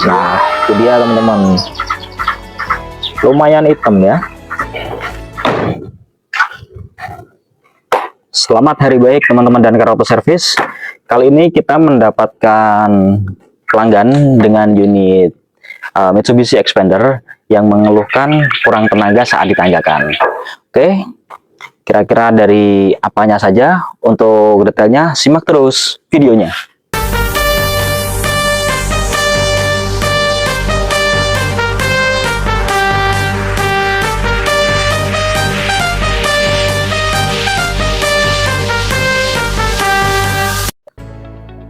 Nah, itu dia teman-teman, lumayan hitam ya. Selamat hari baik teman-teman dan Car Auto Service. Kali ini kita mendapatkan pelanggan dengan unit Mitsubishi Xpander yang mengeluhkan kurang tenaga saat ditanjakan. Oke, kira-kira dari apanya saja? Untuk detailnya simak terus videonya.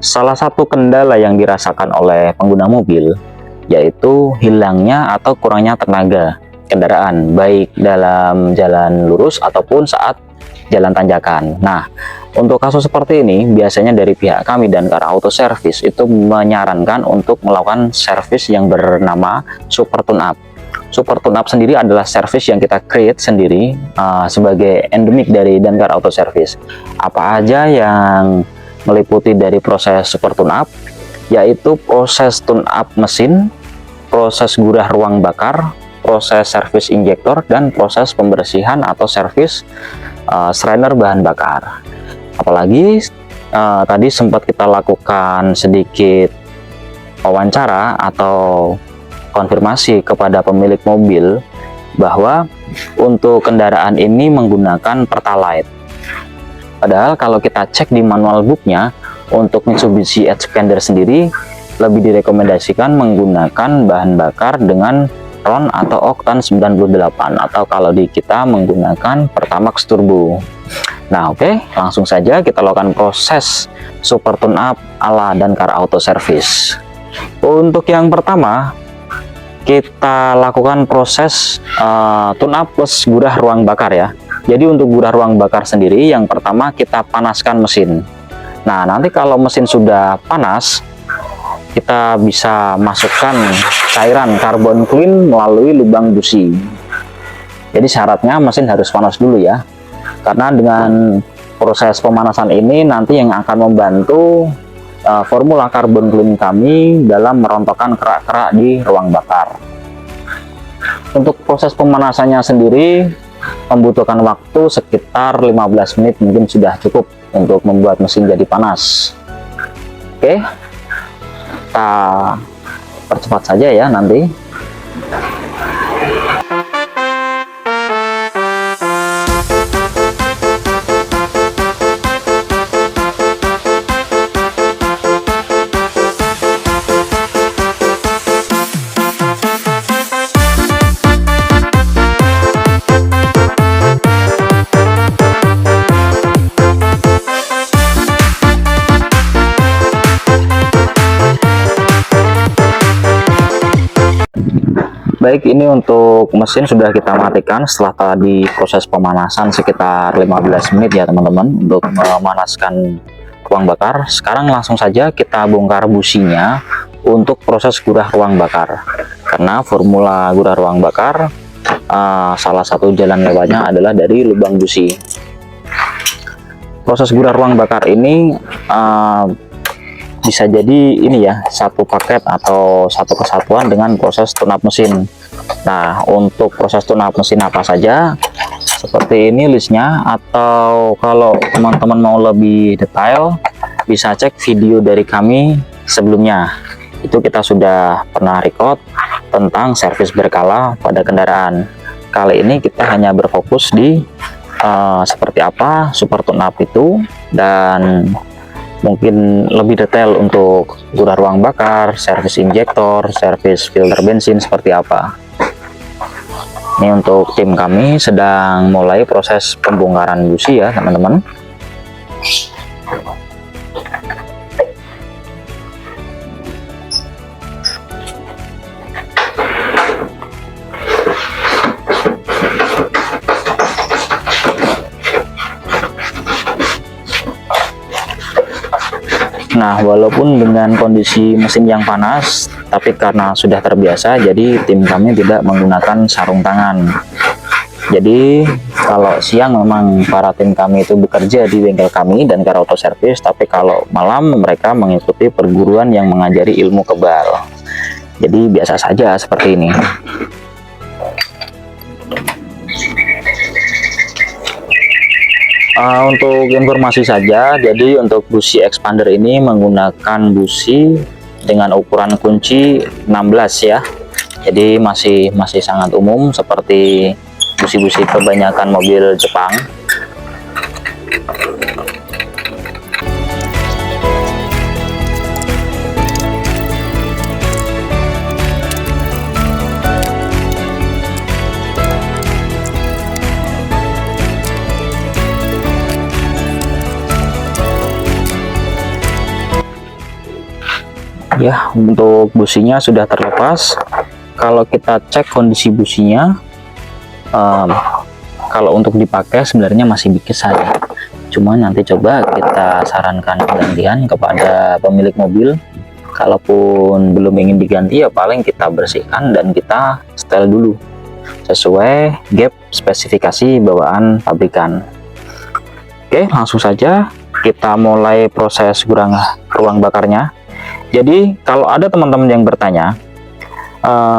Salah satu kendala yang dirasakan oleh pengguna mobil yaitu hilangnya atau kurangnya tenaga kendaraan, baik dalam jalan lurus ataupun saat jalan tanjakan. Nah, untuk kasus seperti ini biasanya dari pihak kami dan Car Auto Service itu menyarankan untuk melakukan servis yang bernama Super Tune Up. Super Tune Up sendiri adalah servis yang kita create sendiri sebagai endemik dari Car Auto Service. Apa aja yang meliputi dari proses Super Tune Up, yaitu proses tune up mesin, proses gurah ruang bakar, proses servis injektor, dan proses pembersihan atau servis strainer bahan bakar. Apalagi tadi sempat kita lakukan sedikit wawancara atau konfirmasi kepada pemilik mobil bahwa untuk kendaraan ini menggunakan Pertalite. Padahal kalau kita cek di manual booknya, untuk Mitsubishi Xpander sendiri lebih direkomendasikan menggunakan bahan bakar dengan RON atau oktan 98, atau kalau di kita menggunakan Pertamax Turbo. Nah, oke, langsung saja kita lakukan proses Super Tune Up ala Car Auto Service. Untuk yang pertama, kita lakukan proses tune up plus gurah ruang bakar ya. Jadi untuk gurah ruang bakar sendiri, yang pertama kita panaskan mesin. Nah, nanti kalau mesin sudah panas, kita bisa masukkan cairan karbon clean melalui lubang busi. Jadi syaratnya mesin harus panas dulu ya. Karena dengan proses pemanasan ini nanti yang akan membantu formula karbon clean kami dalam merontokkan kerak-kerak di ruang bakar. Untuk proses pemanasannya sendiri membutuhkan waktu sekitar 15 menit, mungkin sudah cukup untuk membuat mesin jadi panas. Oke, kita percepat saja ya nanti. Baik, ini untuk mesin sudah kita matikan setelah tadi proses pemanasan sekitar 15 menit ya teman-teman, untuk memanaskan ruang bakar. Sekarang langsung saja kita bongkar businya untuk proses gurah ruang bakar. Karena formula gurah ruang bakar salah satu jalan lewatnya adalah dari lubang busi. Proses gurah ruang bakar ini bisa jadi ini ya, satu paket atau satu kesatuan dengan proses tune up mesin. Nah, untuk proses tune up mesin apa saja, seperti ini listnya, atau kalau teman-teman mau lebih detail bisa cek video dari kami sebelumnya. Itu kita sudah pernah record tentang servis berkala pada kendaraan. Kali ini kita hanya berfokus di seperti apa Super Tune Up itu, dan mungkin lebih detail untuk gurah ruang bakar, servis injektor, servis filter bensin seperti apa. Ini untuk tim kami sedang mulai proses pembongkaran busi ya teman-teman. Nah, walaupun dengan kondisi mesin yang panas, tapi karena sudah terbiasa, jadi tim kami tidak menggunakan sarung tangan. Jadi kalau siang memang para tim kami itu bekerja di bengkel kami dan Car Auto Service, tapi kalau malam mereka mengikuti perguruan yang mengajari ilmu kebal. Jadi biasa saja seperti ini. Untuk informasi saja, jadi untuk busi expander ini menggunakan busi dengan ukuran kunci 16 ya. Jadi masih sangat umum seperti busi-busi kebanyakan mobil Jepang. Ya, untuk businya sudah terlepas. Kalau kita cek kondisi businya, kalau untuk dipakai sebenarnya masih bisa ya. Cuma nanti coba kita sarankan penggantian kepada pemilik mobil. Kalaupun belum ingin diganti ya paling kita bersihkan dan kita setel dulu sesuai gap spesifikasi bawaan pabrikan. Oke, langsung saja kita mulai proses ruang bakarnya. Jadi kalau ada teman-teman yang bertanya,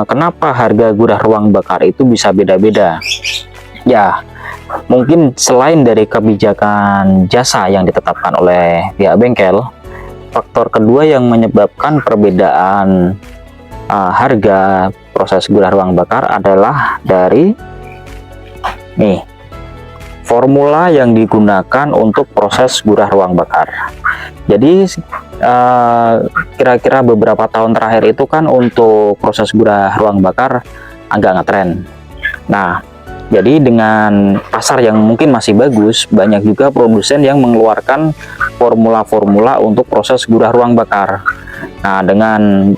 kenapa harga gurah ruang bakar itu bisa beda-beda? Ya, mungkin selain dari kebijakan jasa yang ditetapkan oleh pihak bengkel, faktor kedua yang menyebabkan perbedaan harga proses gurah ruang bakar adalah dari formula yang digunakan untuk proses gurah ruang bakar. Jadi kira-kira beberapa tahun terakhir itu kan untuk proses gurah ruang bakar agak ngetren. Nah, jadi dengan pasar yang mungkin masih bagus, banyak juga produsen yang mengeluarkan formula-formula untuk proses gurah ruang bakar. Nah, dengan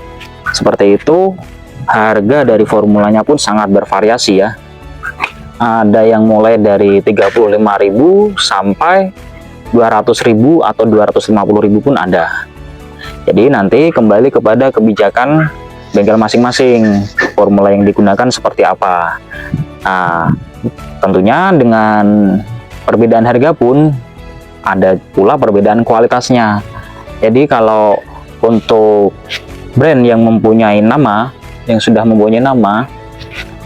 seperti itu, harga dari formulanya pun sangat bervariasi ya. Ada yang mulai dari 35.000 sampai 200.000 atau 250.000 pun ada. Jadi nanti kembali kepada kebijakan bengkel masing-masing, formula yang digunakan seperti apa. Nah, tentunya dengan perbedaan harga pun ada pula perbedaan kualitasnya. Jadi kalau untuk brand yang mempunyai nama, yang sudah mempunyai nama,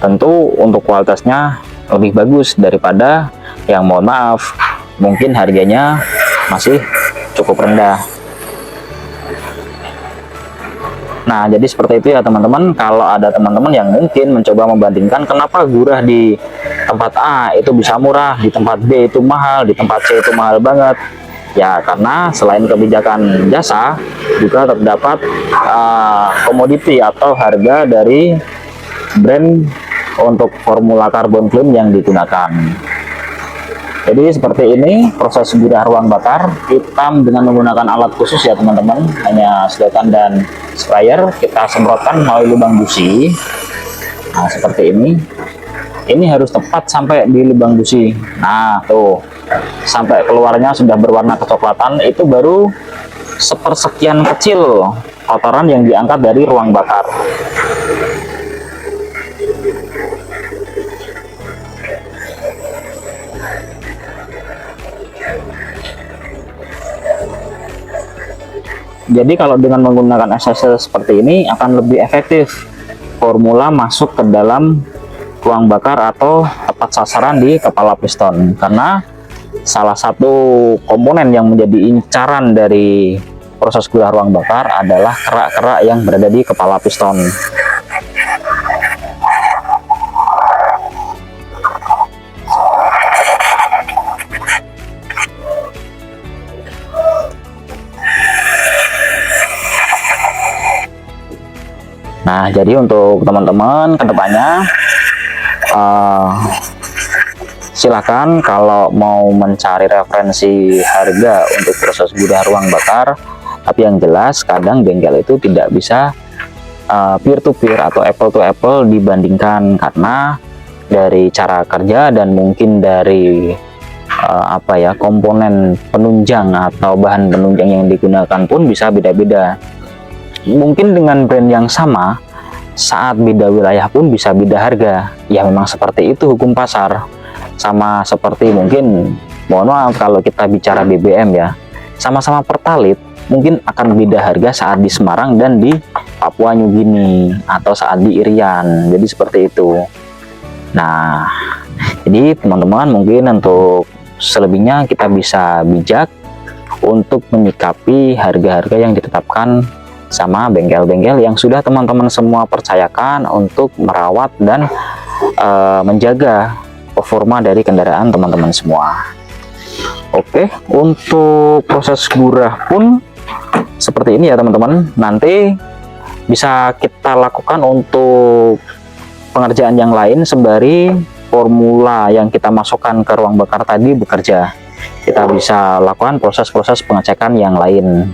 tentu untuk kualitasnya lebih bagus daripada yang mohon maaf mungkin harganya masih cukup rendah. Nah, jadi seperti itu ya teman-teman. Kalau ada teman-teman yang mungkin mencoba membandingkan kenapa gurah di tempat A itu bisa murah, di tempat B itu mahal, di tempat C itu mahal banget, ya karena selain kebijakan jasa juga terdapat komoditi atau harga dari brand untuk formula carbon film yang digunakan. Jadi seperti ini proses gurah ruang bakar, hitam dengan menggunakan alat khusus ya teman-teman, hanya sedotan dan sprayer, kita semprotkan melalui lubang busi. Nah seperti ini harus tepat sampai di lubang busi. Nah tuh, sampai keluarnya sudah berwarna kecoklatan, itu baru sepersekian kecil kotoran yang diangkat dari ruang bakar. Jadi kalau dengan menggunakan SSL seperti ini akan lebih efektif formula masuk ke dalam ruang bakar atau tepat sasaran di kepala piston, karena salah satu komponen yang menjadi incaran dari proses gurah ruang bakar adalah kerak-kerak yang berada di kepala piston. Nah, jadi untuk teman-teman kedepannya silakan kalau mau mencari referensi harga untuk proses gurah ruang bakar, tapi yang jelas kadang bengkel itu tidak bisa peer to peer atau apple to apple dibandingkan, karena dari cara kerja dan mungkin dari komponen penunjang atau bahan penunjang yang digunakan pun bisa beda-beda. Mungkin dengan brand yang sama, saat beda wilayah pun bisa beda harga. Ya memang seperti itu hukum pasar. Sama seperti mungkin, mohon maaf kalau kita bicara BBM ya, sama-sama Pertalite mungkin akan beda harga saat di Semarang dan di Papua New Guinea atau saat di Irian. Jadi seperti itu. Nah, jadi teman-teman mungkin untuk selebihnya kita bisa bijak untuk menyikapi harga-harga yang ditetapkan sama bengkel-bengkel yang sudah teman-teman semua percayakan untuk merawat dan menjaga performa dari kendaraan teman-teman semua. Oke, untuk proses gurah pun seperti ini ya teman-teman. Nanti bisa kita lakukan untuk pengerjaan yang lain sembari formula yang kita masukkan ke ruang bakar tadi bekerja. Kita bisa lakukan proses-proses pengecekan yang lain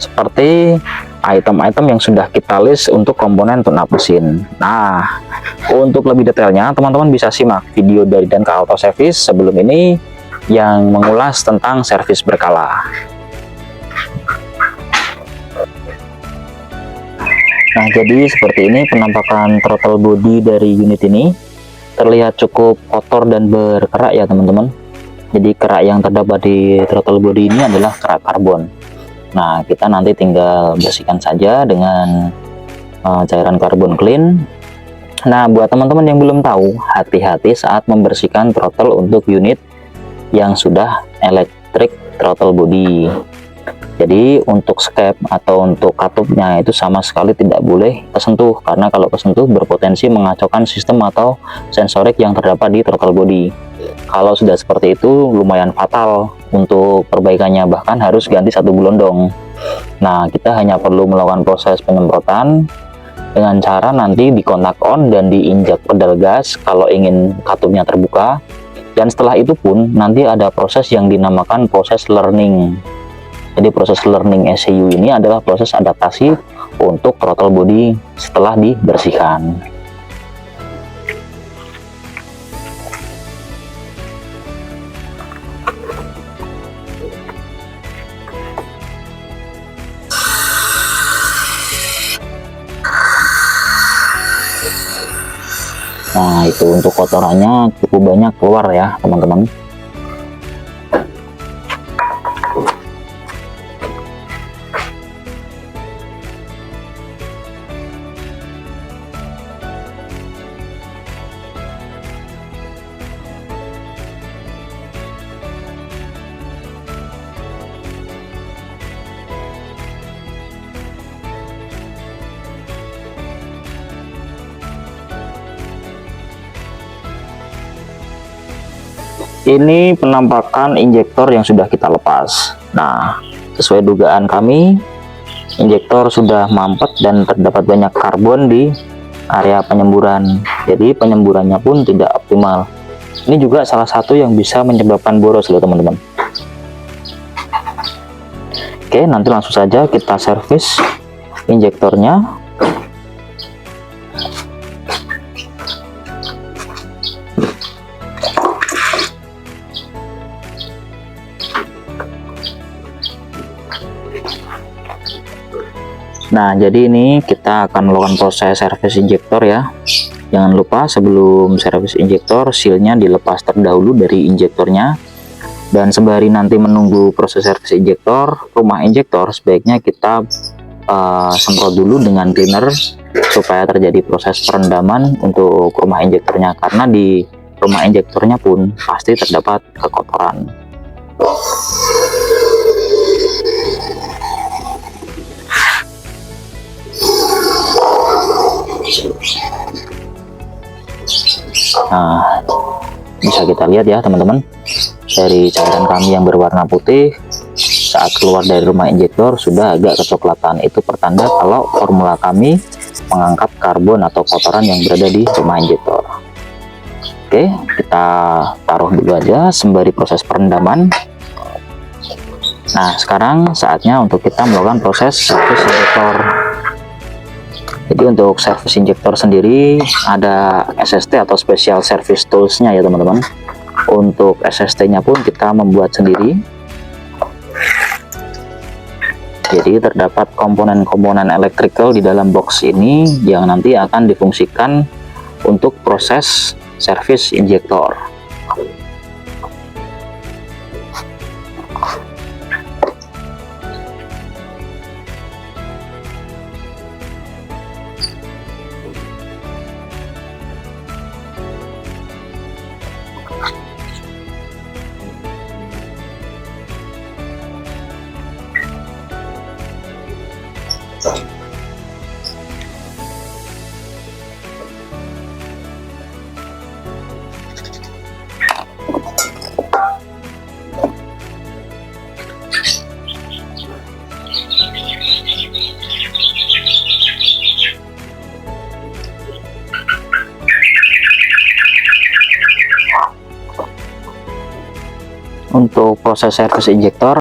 seperti item-item yang sudah kita list untuk komponen tune-up mesin. Nah, untuk lebih detailnya teman-teman bisa simak video dari Danka Auto Service sebelum ini yang mengulas tentang servis berkala. Nah, jadi seperti ini penampakan throttle body dari unit ini. Terlihat cukup kotor dan berkerak ya teman-teman. Jadi kerak yang terdapat di throttle body ini adalah kerak karbon. Nah, kita nanti tinggal bersihkan saja dengan cairan karbon clean. Nah, buat teman-teman yang belum tahu, hati-hati saat membersihkan throttle untuk unit yang sudah electric throttle body. Jadi untuk skep atau untuk katupnya itu sama sekali tidak boleh tersentuh, karena kalau tersentuh berpotensi mengacaukan sistem atau sensorik yang terdapat di throttle body. Kalau sudah seperti itu lumayan fatal, untuk perbaikannya bahkan harus ganti satu gelondong. Nah, kita hanya perlu melakukan proses penyemprotan dengan cara nanti di kontak on dan diinjak pedal gas kalau ingin katupnya terbuka. Dan setelah itu pun nanti ada proses yang dinamakan proses learning. Jadi proses learning ECU ini adalah proses adaptasi untuk throttle body setelah dibersihkan. Nah, itu untuk kotorannya cukup banyak keluar ya teman-teman. Ini penampakan injektor yang sudah kita lepas. Nah, sesuai dugaan kami, injektor sudah mampet dan terdapat banyak karbon di area penyemburan. Jadi penyemburannya pun tidak optimal. Ini juga salah satu yang bisa menyebabkan boros loh teman-teman. Oke, nanti langsung saja kita servis injektornya. Nah, jadi ini kita akan melakukan proses servis injektor ya. Jangan lupa sebelum servis injektor, sealnya dilepas terdahulu dari injektornya. Dan sembari nanti menunggu proses servis injektor, rumah injektor sebaiknya kita semprot dulu dengan cleaner supaya terjadi proses perendaman untuk rumah injektornya, karena di rumah injektornya pun pasti terdapat kekotoran. Nah, bisa kita lihat ya teman-teman, dari cairan kami yang berwarna putih saat keluar dari rumah injektor sudah agak kecoklatan. Itu pertanda kalau formula kami mengangkat karbon atau kotoran yang berada di rumah injektor. Oke, kita taruh dulu aja sembari proses perendaman. Nah, sekarang saatnya untuk kita melakukan proses servis injektor. Jadi untuk servis injektor sendiri ada SST atau Special Service Tools-nya ya teman-teman. Untuk SST-nya pun kita membuat sendiri. Jadi terdapat komponen-komponen electrical di dalam box ini yang nanti akan difungsikan untuk proses servis injektor. Untuk proses servis injektor